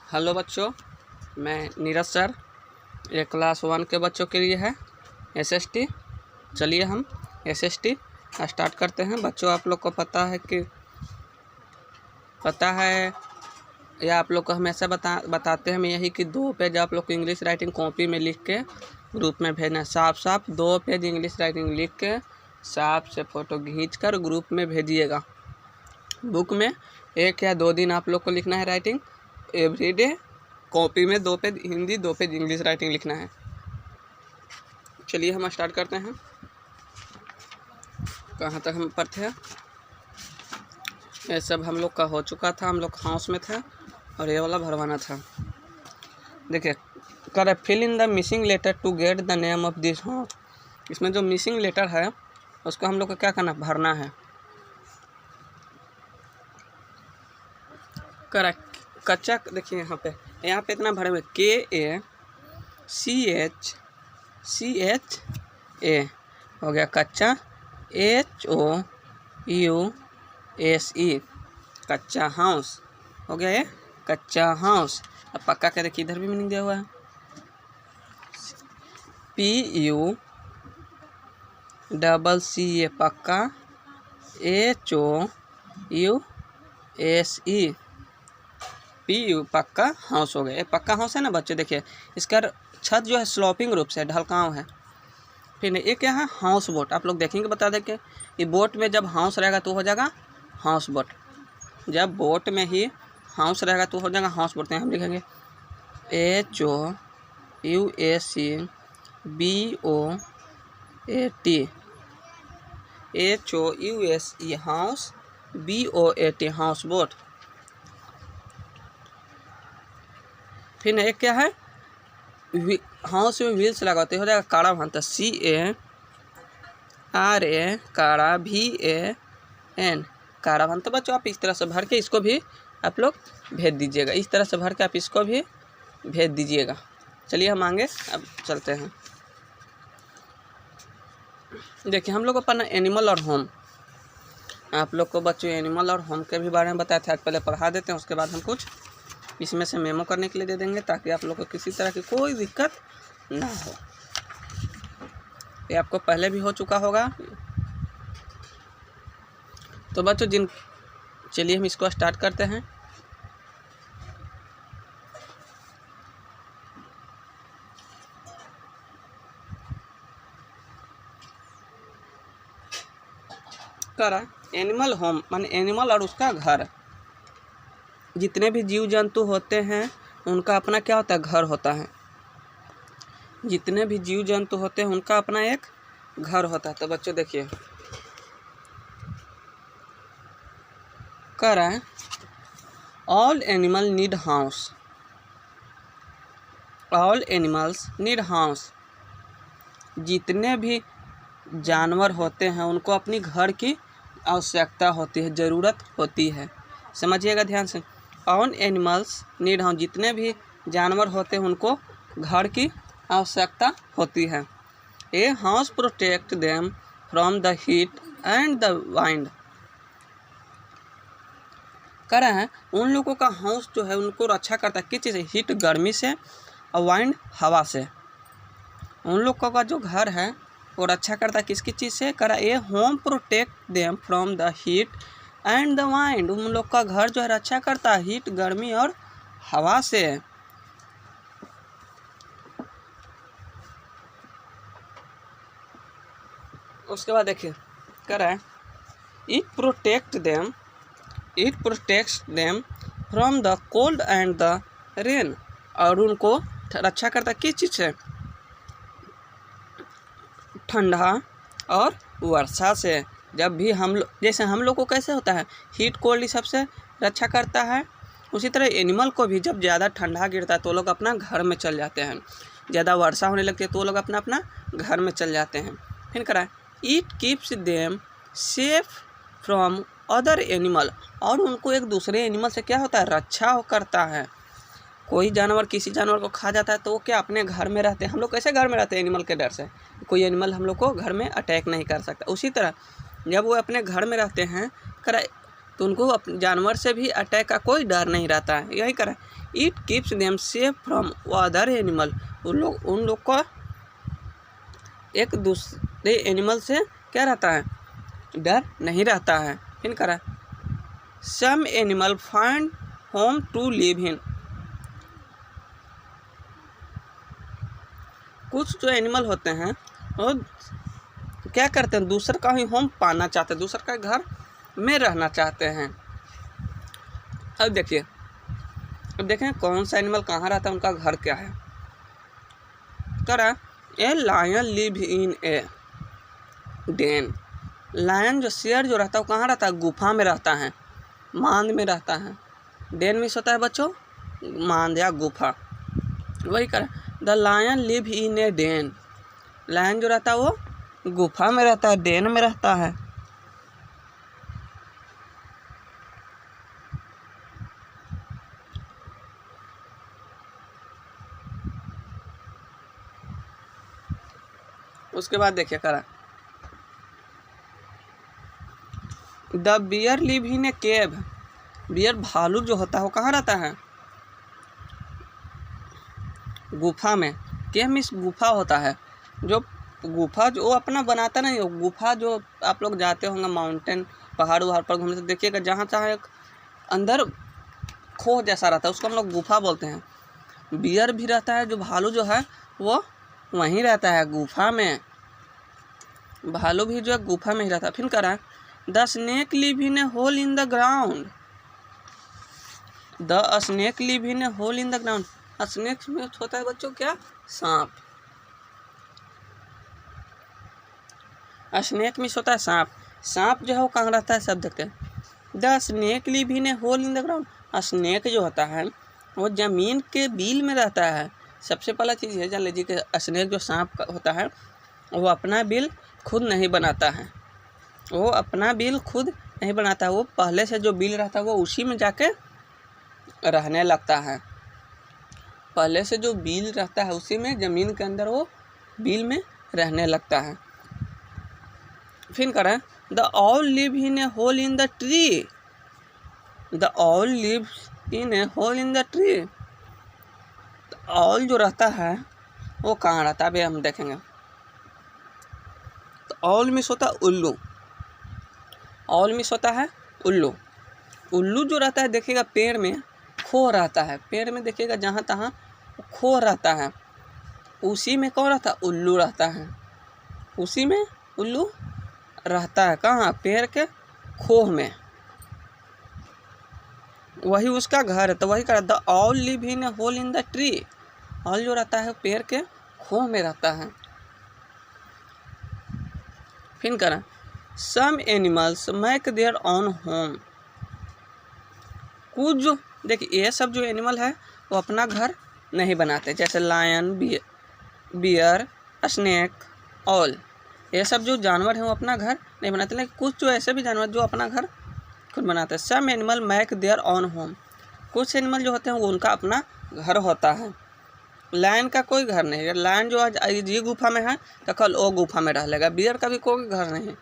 Hello बच्चों, मैं Neeraj sir. ये क्लास 1 के बच्चों के लिए है एसएसटी। चलिए हम एसएसटी स्टार्ट करते हैं। बच्चों, आप लोग को पता है या आप लोग को हमेशा बताते हैं यही कि 2 पेज आप लोग को इंग्लिश राइटिंग कॉपी में लिख के ग्रुप में भेजना है। साफ 2 पेज इंग्लिश राइटिंग लिख के साफ से फ़ोटो खींचकर ग्रुप में भेजिएगा। बुक में 1 या 2 दिन आप लोग को लिखना है राइटिंग। एवरीडे कॉपी में 2 page Hindi 2 page English writing लिखना है। चलिए हम स्टार्ट करते हैं। कहाँ तक हम पर थे? ये सब हम लोग का हो चुका था। हम लोग हाउस में थे और ये वाला भरवाना था। देखिए, कर fill in the missing letter to get the name of this house. इसमें जो मिसिंग लेटर है उसको हम लोग को क्या करना, भरना है। कच्चा देखिए यहाँ पे इतना भरे हुए KACHA हो गया कच्चा। HOUSE कच्चा हाउस हो गया। ये कच्चा हाउस। अब पक्का का देखिए इधर भी मीनिंग दिया हुआ है। PUCCA पक्का। HOUSE PU पक्का हाउस हो गया। ये पक्का हाउस है ना बच्चों। देखिए इसका छत जो है स्लोपिंग रूप से ढलकाव है। फिर ये क्या है, हाउस बोट। आप लोग देखेंगे बता दें कि ये बोट में जब हाउस रहेगा तो हो जाएगा हाउस बोट। जब बोट में ही हाउस रहेगा तो हो जाएगा हाउस बोट। हम लिखेंगे HOUSE house BOAT house boat. फिर एक क्या है, हाउस में व्हील्स लगाते हो जाएगा काड़ा भांता। CARA काड़ा VAN काड़ा भांता। बच्चों आप इस तरह से भर के इसको भी आप लोग भेज दीजिएगा। इस तरह से भर के आप इसको भी भेज दीजिएगा। चलिए हम आगे अब चलते हैं। देखिए हम लोग को पढ़ना एनिमल और होम। आप लोग को बच्चों एनिमल और होम के भी बारे में बताया था। आज पहले पढ़ा देते हैं, उसके बाद हम कुछ इसमें से मेमो करने के लिए दे देंगे ताकि आप लोग को किसी तरह की कोई दिक्कत ना हो। ये आपको पहले भी हो चुका होगा। तो बच्चों चलिए हम इसको स्टार्ट करते हैं। एनिमल होम माने एनिमल और उसका घर। जितने भी जीव जंतु होते हैं उनका अपना क्या होता है, घर होता है। जितने भी जीव जंतु होते हैं उनका अपना एक घर होता है। तो बच्चों देखिए all animal need house. All animals need house. जितने भी जानवर होते हैं उनको अपनी घर की आवश्यकता होती है, ज़रूरत होती है। समझिएगा ध्यान से। All animals need house. जितने भी जानवर होते हैं उनको घर की आवश्यकता होती है। A house protect them from the heat and the wind. कह रहे हैं उन लोगों का हाउस जो है उनको रक्षा करता है किस चीज़ से, हीट गर्मी से और वाइंड हवा से। उन लोगों का जो घर है वो रक्षा करता है किसकी चीज़ से, कह रहा है a home protect them from the heat and the wind. उन लोग का घर जो है रक्षा करता है हीट गर्मी और हवा से। उसके बाद देखिए कह रहा है it protects them from the cold and the rain. और उनको रक्षा करता है किस चीज़ से, ठंडा और वर्षा से। जब भी जैसे हम लोग को कैसे होता है हीट कोल्ड इस सबसे रक्षा करता है, उसी तरह एनिमल को भी जब ज़्यादा ठंडा गिरता है तो लोग अपना घर में चल जाते हैं। ज़्यादा वर्षा होने लगती है तो वो लोग अपना घर में चल जाते हैं। फिर कह रहा है it keeps them safe from other animal. और उनको एक दूसरे एनिमल से क्या होता है, रक्षा करता है। कोई जानवर किसी जानवर को खा जाता है तो वो क्या अपने घर में रहते हैं। हम लोग कैसे घर में रहते हैं, एनिमल के डर से। कोई एनिमल हम लोग को घर में अटैक नहीं कर सकता। उसी तरह जब वो अपने घर में रहते हैं तो उनको जानवर से भी अटैक का कोई डर नहीं रहता है। यही करा it keeps them safe from other animal, उन लोग को एक दूसरे एनिमल से क्या रहता है, डर नहीं रहता है। फिर करा some animal find home to live in, कुछ जो एनिमल होते हैं वो क्या करते हैं, दूसरे का ही होम पाना चाहते हैं, दूसरे का घर में रहना चाहते हैं। अब देखें कौन सा एनिमल कहाँ रहता है, उनका घर क्या है। करा a lion live in a den, lion जो शेर जो रहता है वो कहाँ रहता है, गुफा में रहता है, मांद में रहता है। डेन में होता है बच्चों मांद या गुफा। वही करा the lion live in a den, lion जो रहता है वो गुफा में रहता है, डेन में रहता है। उसके बाद देखिए करा the bear live in a cave, bear भालू जो होता है वो कहाँ रहता है, गुफा में। केव मीन्स गुफा होता है, जो गुफा जो वो अपना बनाता नहीं है, गुफा जो आप लोग जाते होंगे माउंटेन पहाड़ वहाड़ पर घूमने, तो देखिएगा जहाँ चाहे एक अंदर खो जैसा रहता है उसको हम लोग गुफा बोलते हैं। बियर भी रहता है, जो भालू जो है वो वहीं रहता है गुफा में, भालू भी जो है गुफा में ही रहता है। फिर कह रहा है the snake live in a hole in the ground, the snake live in a hole in the ground, snake में होता है बच्चों क्या, सांप, स्नेक में होता है सांप। सांप जो है वो कहाँ रहता है, सब देखते हैं। The snake live in a hole in the ground, snake जो होता है वो जमीन के बिल में रहता है। सबसे पहला चीज़ है जान लीजिए कि स्नेक जो सांप होता है वो अपना बिल खुद नहीं बनाता है, वो अपना बिल खुद नहीं बनाता है, वो पहले से जो बिल रहता है वो उसी में जाके रहने लगता है, पहले से जो बिल रहता है उसी में ज़मीन के अंदर वो बिल में रहने लगता है। फिर करें the owl live in a hole in the tree, the owl live in a hole in the tree, owl जो रहता है वो कहाँ रहता है, अभी हम देखेंगे। तो ऑल मिस होता है उल्लू, ऑल मिस होता है उल्लू, उल्लू जो रहता है देखिएगा पेड़ में खो रहता है, पेड़ में देखिएगा जहाँ तहाँ खो रहता है, उसी में कौन रहता है, उल्लू रहता है, उसी में उल्लू रहता है, कहाँ, पेड़ के खोह में, वही उसका घर है। तो वही कहा the owl live in a hole in the tree, owl जो रहता है पेड़ के खोह में रहता है। फिर करा some animals make their own home, कुछ जो देखिए ये सब जो एनिमल है वो अपना घर नहीं बनाते, जैसे लायन, बियर, स्नेक, ऑल, ये सब जो जानवर हैं वो अपना घर नहीं बनाते, लेकिन कुछ जो ऐसे भी जानवर जो अपना घर खुद बनाते हैं। Some animal make their own home, कुछ एनिमल जो होते हैं वो उनका अपना घर होता है। लायन का कोई घर नहीं है, लायन जो आज ये गुफा में है तो कल वो गुफा में रह लेगा। बियर का भी कोई घर नहीं है,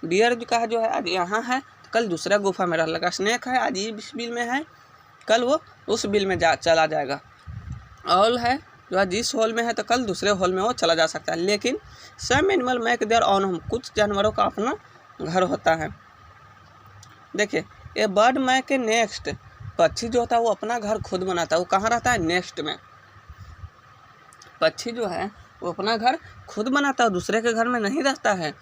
बियर का जो है आज यहाँ है तो कल दूसरा गुफा में रह लेगा। स्नेक है आज इस बिल में है, कल वो उस बिल में चला जाएगा। ऑल है जो आज इस हॉल में है तो कल दूसरे हॉल में वो चला जा सकता है। लेकिन some animal make their own home, कुछ जानवरों का अपना घर होता है। देखिए a bird make a nest, पक्षी जो होता है वो अपना घर खुद बनाता है, वो कहाँ रहता है, नेक्स्ट में। पक्षी जो है वो अपना घर खुद बनाता है, दूसरे के घर में नहीं रहता है।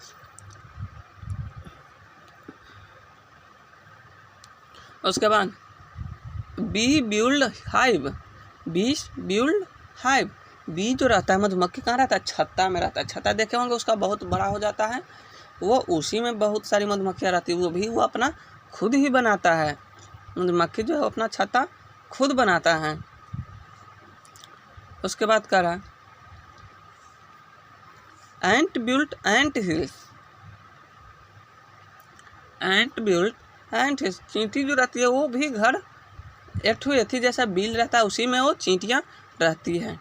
उसके बाद बी बिल्ड हाइव, बी जो रहता है मधुमक्खी कहाँ रहता है, छत्ता में रहता है। छत्ता देखे होंगे उसका बहुत बड़ा हो जाता है, वो उसी में बहुत सारी मधुमक्खियाँ रहती है, वो अपना खुद ही बनाता है। मधुमक्खी जो है अपना छत्ता खुद बनाता है। उसके बाद कह रहा एंट बिल्ट एंट हिल्स, एंट बिल्ट एंट हिल्स, चींटी जो रहती है वो भी घर एक एथी जैसा बिल रहता है, उसी में वो चींटियाँ रहती हैं।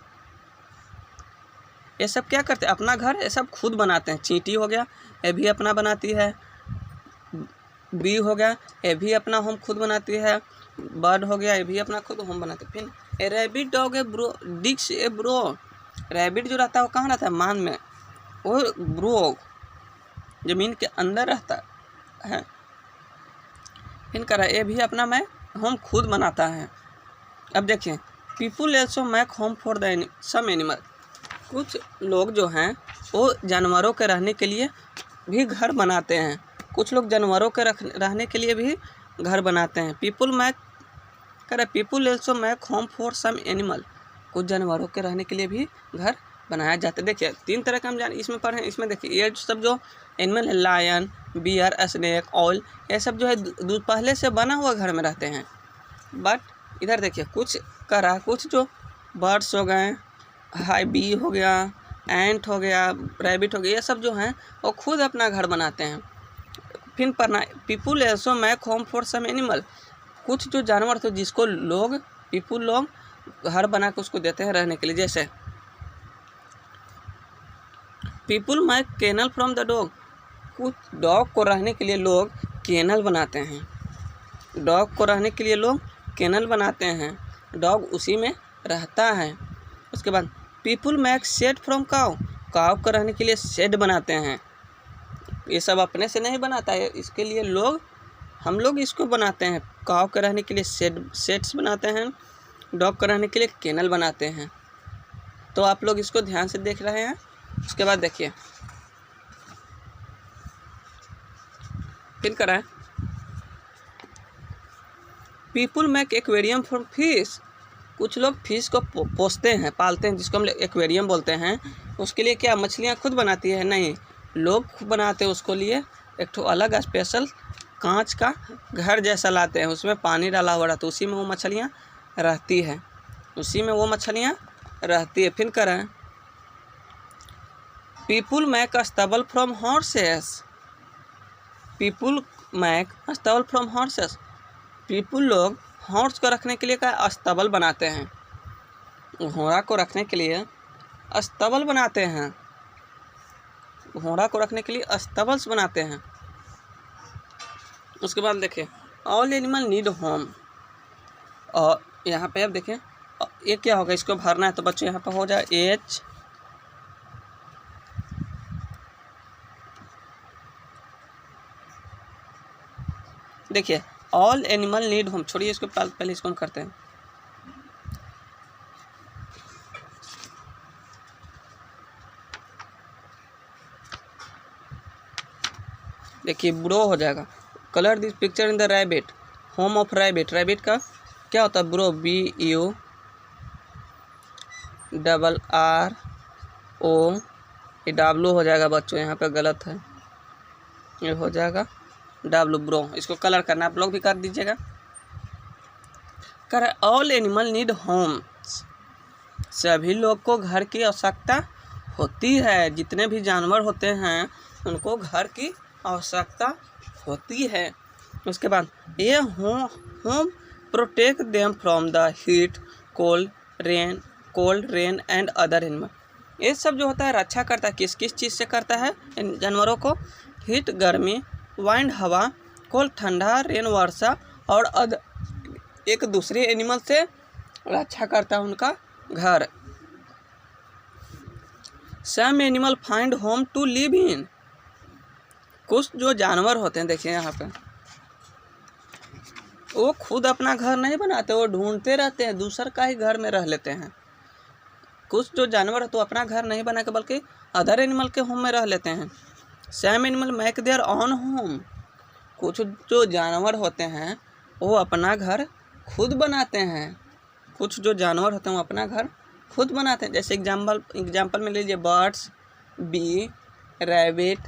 ये सब क्या करते हैं, अपना घर ये सब खुद बनाते हैं। चींटी हो गया ये भी अपना बनाती है, बी हो गया, ये भी अपना होम खुद बनाती है। बर्ड हो गया, ये भी अपना खुद होम बनाते हैं। फिर ए रैबिट डॉग ए ब्रो डिक्स ए ब्रो। रैबिट जो रहता है वो कहाँ रहता है? मान में। वो ब्रो जमीन के अंदर रहता है। फिर करा ये भी अपना मैं होम खुद बनाता है। अब देखिए, people also make home for the some animal. कुछ लोग जो हैं वो जानवरों के रहने के लिए भी घर बनाते हैं। कुछ लोग जानवरों के रहने के लिए भी घर बनाते हैं। People also make home for some animal. कुछ जानवरों के रहने के लिए भी घर बनाया जाता है। देखिए 3 तरह का हम इसमें पढ़े। इसमें देखिए ये सब जो एनिमल है, लायन, बियर, स्नेक, ऑल, ये सब जो है पहले से बना हुआ घर में रहते हैं। बट इधर देखिए कुछ कुछ जो बर्ड्स हो गए, हाई बी हो गया, एंट हो गया, रैबिट हो गया, ये सब जो हैं वो खुद अपना घर बनाते हैं। फिर पढ़ना people also make home for some animal. कुछ जो जानवर थे जिसको पीपुल लोग घर बना के उसको देते हैं रहने के लिए। जैसे people make kennel from the dog. कुछ डॉग को रहने के लिए लोग केनल बनाते हैं। डॉग को रहने के लिए लोग केनल बनाते हैं, डॉग उसी में रहता है। उसके बाद पीपुल मेक शेड फ्रॉम काव। काव को रहने के लिए शेड बनाते हैं। ये सब अपने से नहीं बनाता है, इसके लिए हम लोग इसको बनाते हैं। काव के रहने के लिए शेड्स बनाते हैं, डॉग के रहने के लिए केनल बनाते हैं। तो आप लोग इसको ध्यान से देख रहे हैं। उसके बाद देखिए फिर कराएं people make aquarium for fish. कुछ लोग फिश को पोसते हैं, पालते हैं, जिसको हम एक्वेरियम बोलते हैं। उसके लिए क्या मछलियाँ खुद बनाती है? नहीं, लोग खुद बनाते हैं। उसको लिए एक ठो अलग स्पेशल कांच का घर जैसा लाते हैं, उसमें पानी डाला हुआ रहता है, उसी में वो मछलियाँ रहती है, फिर करें people make stubble from horses. People make stubble from horses. People लोग हॉर्स को रखने के लिए क्या अस्तबल बनाते हैं, घोड़ा को रखने के लिए अस्तबल बनाते हैं, घोड़ा को रखने के लिए अस्तबल्स बनाते हैं। उसके बाद देखें ऑल एनिमल नीड होम। और यहाँ पे अब देखें ये क्या होगा, इसको भरना है तो बच्चों यहाँ पे हो जाए एच देखिए ऑल एनिमल नीड होम। छोड़िए इसको, पहले इसको हम करते हैं। देखिए ब्रो हो जाएगा। Colour this picture in the rabbit, home of rabbit. Rabbit का क्या होता है? ब्रो, BURRO, ये W हो जाएगा बच्चों, यहाँ पे गलत है, ये हो जाएगा W, ब्रो। इसको कलर करना, आप लोग भी कर दीजिएगा। कर ऑल एनिमल नीड होम। सभी लोग को घर की आवश्यकता होती है। जितने भी जानवर होते हैं उनको घर की आवश्यकता होती है। उसके बाद ये home protect them from the heat, cold rain and other animal. ये सब जो होता है रक्षा करता है। किस किस चीज़ से करता है? इन जानवरों को हीट गर्मी, वाइंड हवा, कोल्ड ठंडा, रेन वर्षा, और एक दूसरे एनिमल से रक्षा करता है उनका घर। Some animal find home to live in. कुछ जो जानवर होते हैं देखिए यहाँ पे, वो खुद अपना घर नहीं बनाते, वो ढूंढते रहते हैं, दूसर का ही घर में रह लेते हैं। कुछ जो जानवर है तो अपना घर नहीं बना के बल्कि अदर एनिमल के होम में रह लेते हैं। Sam animal make there on home. कुछ जो जानवर होते हैं वो अपना घर खुद बनाते हैं। कुछ जो जानवर होते हैं वो अपना घर खुद बनाते हैं। जैसे एग्जाम्पल में लीजिए बर्ड्स, बी, रैबिट,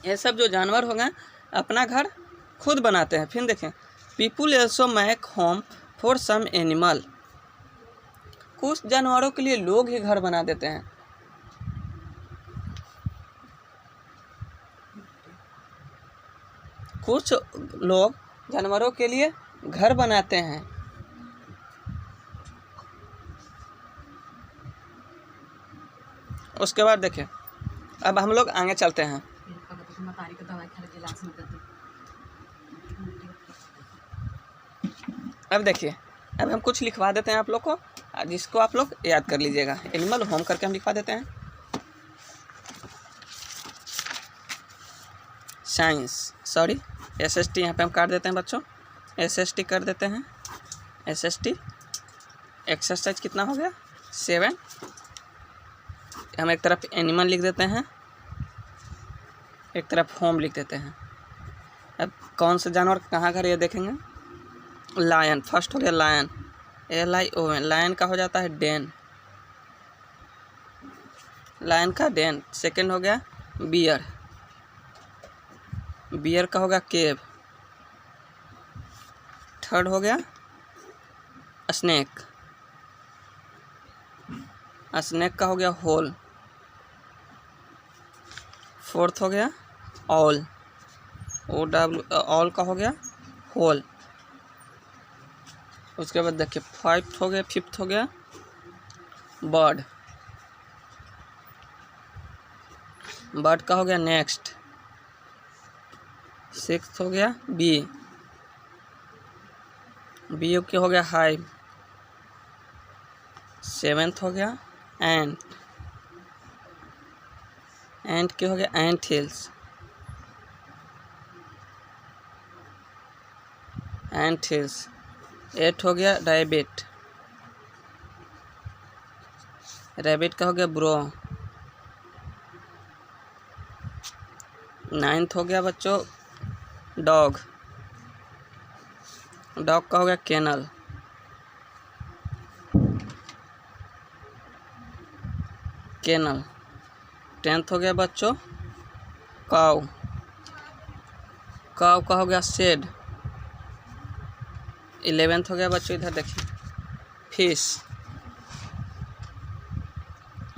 ये सब जो जानवर हो गए अपना घर खुद बनाते हैं। फिर देखें people also make home for some animal. कुछ जानवरों के लिए लोग ही घर बना देते हैं। कुछ लोग जानवरों के लिए घर बनाते हैं। उसके बाद देखें अब हम लोग आगे चलते हैं। अब देखिए, अब हम कुछ लिखवा देते हैं आप लोग को, जिसको आप लोग याद कर लीजिएगा। एनिमल होम करके हम लिखवा देते हैं साइंस, सॉरी SST यहाँ पे हम काट देते हैं बच्चों, SST कर देते हैं, SST। एक्सरसाइज कितना हो गया 7। हम एक तरफ एनिमल लिख देते हैं, एक तरफ होम लिख देते हैं। अब कौन सा जानवर कहाँ घर ये देखेंगे। लायन, फर्स्ट हो गया लायन, LION, लायन का हो जाता है डेन, लायन का डेन। सेकंड हो गया बियर, बियर का हो गया केव। थर्ड हो गया स्नेक, स्नेक का हो गया होल। फोर्थ हो गया ऑल, ऑल का हो गया होल। उसके बाद देखिए फिफ्थ हो गया बर्ड, बर्ड का हो गया नेक्स्ट। सिक्स्थ हो गया बी, बी के हो गया हाइव। सेवेंथ हो गया एंट, एंट के हो गया एंट हिल्स, एंट हिल्स। एट हो गया रैबिट, रैबिट का हो गया ब्रो। नाइन्थ हो गया बच्चों डॉग, डॉग का हो गया केनल। केनल। 10th हो गया बच्चों काऊ, काऊ का हो गया शेड। 11th हो गया बच्चों, इधर देखिए फिश।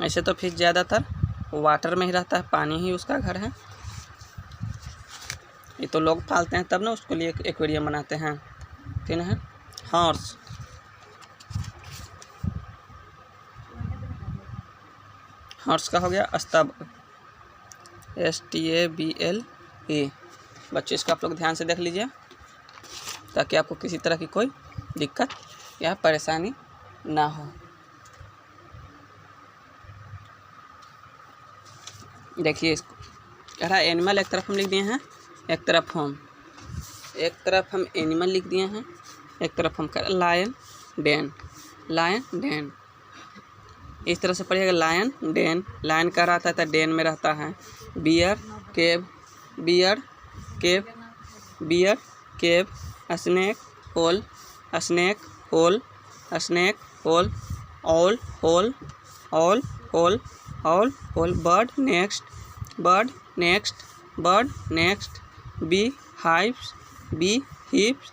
ऐसे तो फिश ज़्यादातर वाटर में ही रहता है, पानी ही उसका घर है। ये तो लोग पालते हैं तब ना उसके लिए एक्वेरियम बनाते हैं। फिर है हॉर्स, हॉर्स का हो गया स्तबल, STABLE। बच्चे इसको आप लोग ध्यान से देख लीजिए ताकि आपको किसी तरह की कोई दिक्कत या परेशानी ना हो। देखिए इसको कह रहा है एनिमल, एक तरफ हम लिख दिए हैं, एक तरफ होम। एक तरफ हम एनिमल लिख दिए हैं, एक तरफ हम कर लायन डेन, लायन डेन। इस तरह से पढ़िएगा लायन डेन, लायन का रहता है डेन में रहता है। Bear cave, bear cave, bear cave. Snake hole, snake hole, snake hole. Owl hole, owl hole, owl hole. Bird nest, bird nest, bird nest. Bee hives, bee hives,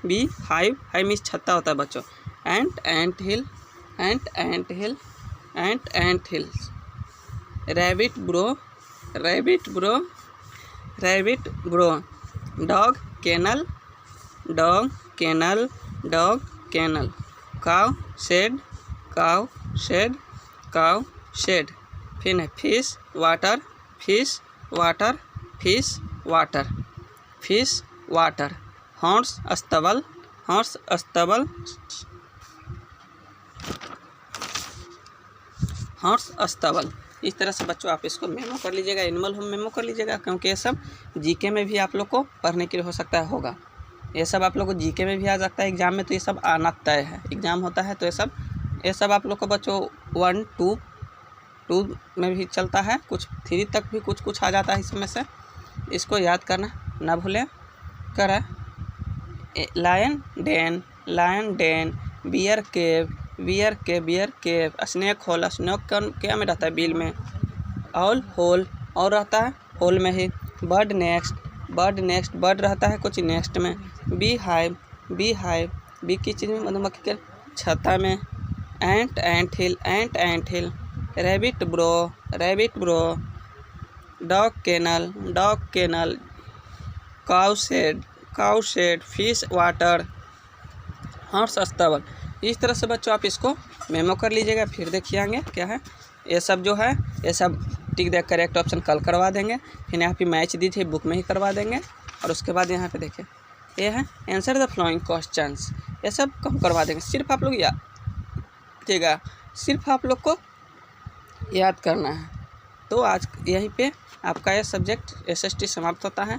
bee hive, hive means छत्ता होता है बच्चों। Ant, ant hill, ant, ant hill, ant, ant hills. Rabbit burrow, rabbit burrow, rabbit burrow. Dog kennel, dog kennel, dog kennel. Cow shed, cow shed, cow shed. फिर है fish water, fish water, fish water, fish water. Horse अस्तबल, horse अस्तबल, horse अस्तबल। इस तरह से बच्चों आप इसको मेमो कर लीजिएगा, एनिमल होम मेमो कर लीजिएगा, क्योंकि ये सब जीके में भी आप लोग को पढ़ने के लिए हो सकता है होगा। ये सब आप लोग को जीके में भी आ सकता है एग्ज़ाम में, तो ये सब आना तय है। एग्ज़ाम होता है तो ये सब आप लोग को बच्चों 1, 2 में भी चलता है, कुछ 3 तक भी कुछ आ जाता है इसमें से। इसको याद करना ना भूलें। करा lion den, lion den. Bear cave, bear cave, bear cave. Snake hole, snake क्या में रहता है बिल में। ऑल होल, और रहता है होल में ही। Bird nest, bird nest, bird रहता है कुछ नेक्स्ट में। Bee hive, bee hive, bee की चीज़ में मधुमक्खी के छत्ता में। Ant, ant hill, ant, ant hill. Rabbit burrow, rabbit burrow. Dog kennel, dog kennel. Cow shed, cow shed. Fish water, horse अस्तबल। इस तरह से बच्चों आप इसको मेमो कर लीजिएगा। फिर देखिए आगे क्या है। ये सब जो है ये सब टिक द करेक्ट ऑप्शन कल करवा देंगे। फिर यहाँ पे मैच दी थी बुक में ही करवा देंगे। और उसके बाद यहाँ पे देखिए ये है आंसर द फ्लोइंग क्वेश्चंस, ये सब हम करवा देंगे। सिर्फ आप लोग याद रखिएगा, सिर्फ आप लोग को याद करना है। तो आज यहीं पे आपका यह सब्जेक्ट SST समाप्त होता है।